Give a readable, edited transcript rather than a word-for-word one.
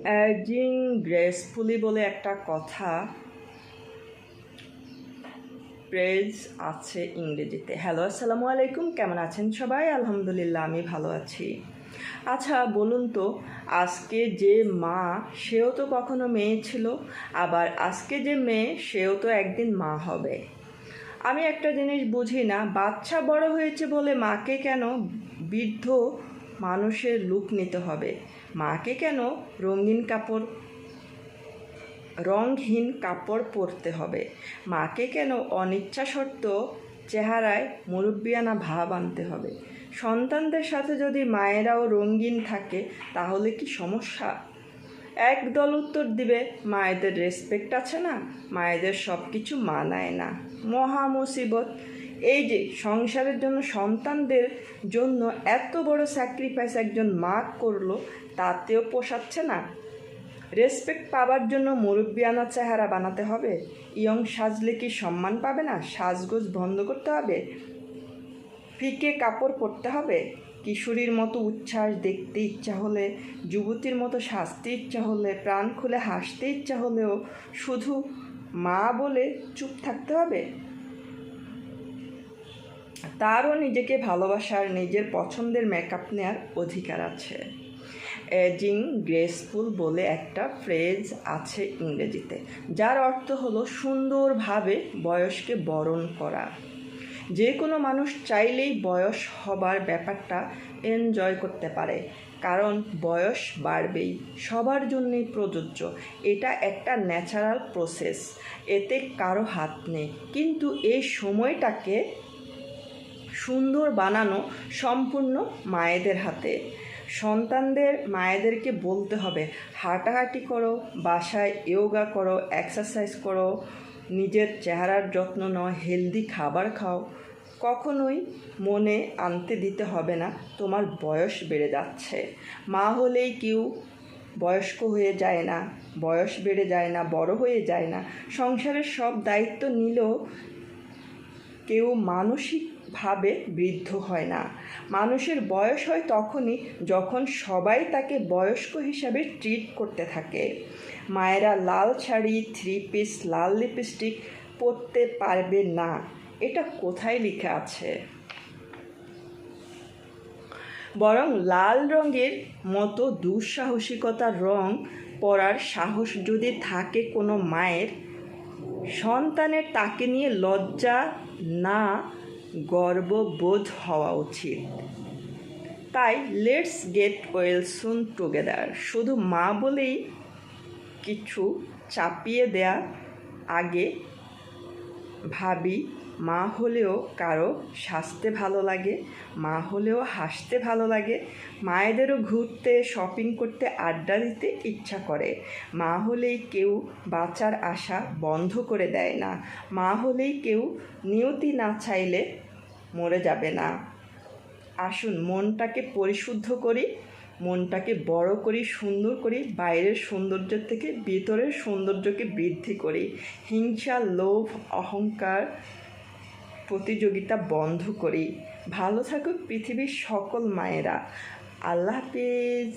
Amazing gracefully বলে একটা কথা ফ্রেজ আছে ইংরেজিতে। হ্যালো, আসসালামু আলাইকুম, কেমন আছেন সবাই? আলহামদুলিল্লাহ, আমি ভালো আছি। আচ্ছা বলুন তো, আজকে যে মা সেও তো কখনো মেয়ে ছিল, আবার আজকে যে মেয়ে সেও তো একদিন মা হবে। আমি একটা জিনিস বুঝি না, বাচ্চা বড় হয়েছে বলে মাকে কেন বৃদ্ধ মানুষের লুক নিতে হবে? মাকে কেন রঙহীন কাপড় পরতে হবে? মাকে কেন অনিচ্ছা সত্ত্বেও চেহারায় মুরব্বিয়ানা ভাব আনতে হবে? সন্তানদের সাথে যদি মায়েরাও রঙিন থাকে তাহলে কি সমস্যা? একদল উত্তর দিবে, মায়েদের রেসপেক্ট আছে না, মায়েদের সব কিছু মানায় না, মহা মুসিবত। এই যে সংসারের জন্য সন্তানদের জন্য এত বড় স্যাক্রিফাইস একজন মা করলো, তাতেও পোষাচ্ছে না। রেসপেক্ট পাওয়ার জন্য মুরব্বিয়ানা চেহারা বানাতে হবে? ইয়ং সাজলে কি সম্মান পাবে না? সাজগোজ বন্ধ করতে হবে? ফিকে কাপড় পরতে হবে? কিশোরীর মতো উচ্ছ্বাস দেখতে ইচ্ছা হলে, যুবতীর মতো সাজতে ইচ্ছা হলে, প্রাণ খুলে হাসতে ইচ্ছা হলেও শুধু মা বলে চুপ থাকতে হবে? তারও নিজেকে ভালোবাসার, নিজের পছন্দের মেকআপ নেওয়ার অধিকার আছে। এজিং গ্রেসফুল বলে একটা ফ্রেজ আছে ইংরেজিতে, যার অর্থ হলো সুন্দরভাবে বয়সকে বরণ করা। যে কোনো মানুষ চাইলেই বয়স হবার ব্যাপারটা এনজয় করতে পারে, কারণ বয়স বাড়বেই, সবার জন্যই প্রযোজ্য। এটা একটা ন্যাচারাল প্রসেস, এতে কারো হাত নেই। কিন্তু এই সময়টাকে সুন্দর বানানো সম্পূর্ণ মায়েদের হাতে। সন্তানদের মায়েদেরকে বলতে হবে, হাঁটাহাঁটি করো, বাসায় যোগা করো, এক্সারসাইজ করো, নিজের চেহারার যত্ন নাও, হেলদি খাবার খাও। কখনোই মনে আনতে দিতে হবে না তোমার বয়স বেড়ে যাচ্ছে। মা হলেই কেউ বয়স্ক হয়ে যায় না, বয়স বেড়ে যায় না, বড় হয়ে যায় না। সংসারের সব দায়িত্ব নিলেও কেউ মানসিকভাবে বৃদ্ধ হয় না। মানুষের বয়স হয় তখনই যখন সবাই তাকে বয়স্ক হিসাবে ট্রিট করতে থাকে। মায়েরা লাল শাড়ি, 3 পিস, লাল লিপস্টিক পরতে পারবে না, এটা কোথায় লেখা আছে? বরং লাল রঙের মতো দুঃসাহসিকতার রং পরার সাহস যদি থাকে কোনো মায়ের, সন্তানের তাকে নিয়ে লজ্জা না গর্ববোধ হওয়া উচিত। তাই let's get well soon together. শুধু মা বলেই কিছু চাপিয়ে দেয়া আগে ভাবি, মা হলেও কারো সাজতে ভালো লাগে, মা হলেও হাসতে ভালো লাগে, মায়েদেরও ঘুরতে, শপিং করতে, আড্ডা দিতে ইচ্ছা করে। মা হলেই কেউ বাঁচার আশা বন্ধ করে দেয় না, মা হলেই কেউ নিয়তি না চাইলে মরে যাবে না। আসুন মনটাকে পরিশুদ্ধ করি, মনটাকে বড় করি, সুন্দর করি, বাইরের সৌন্দর্যের থেকে ভিতরের সৌন্দর্যকে বৃদ্ধি করি। হিংসা, লোভ, অহংকার, প্রতিযোগিতা বন্ধ করি। ভালো থাকুক পৃথিবীর সকল মায়েরা। আল্লাহ হাফিজ।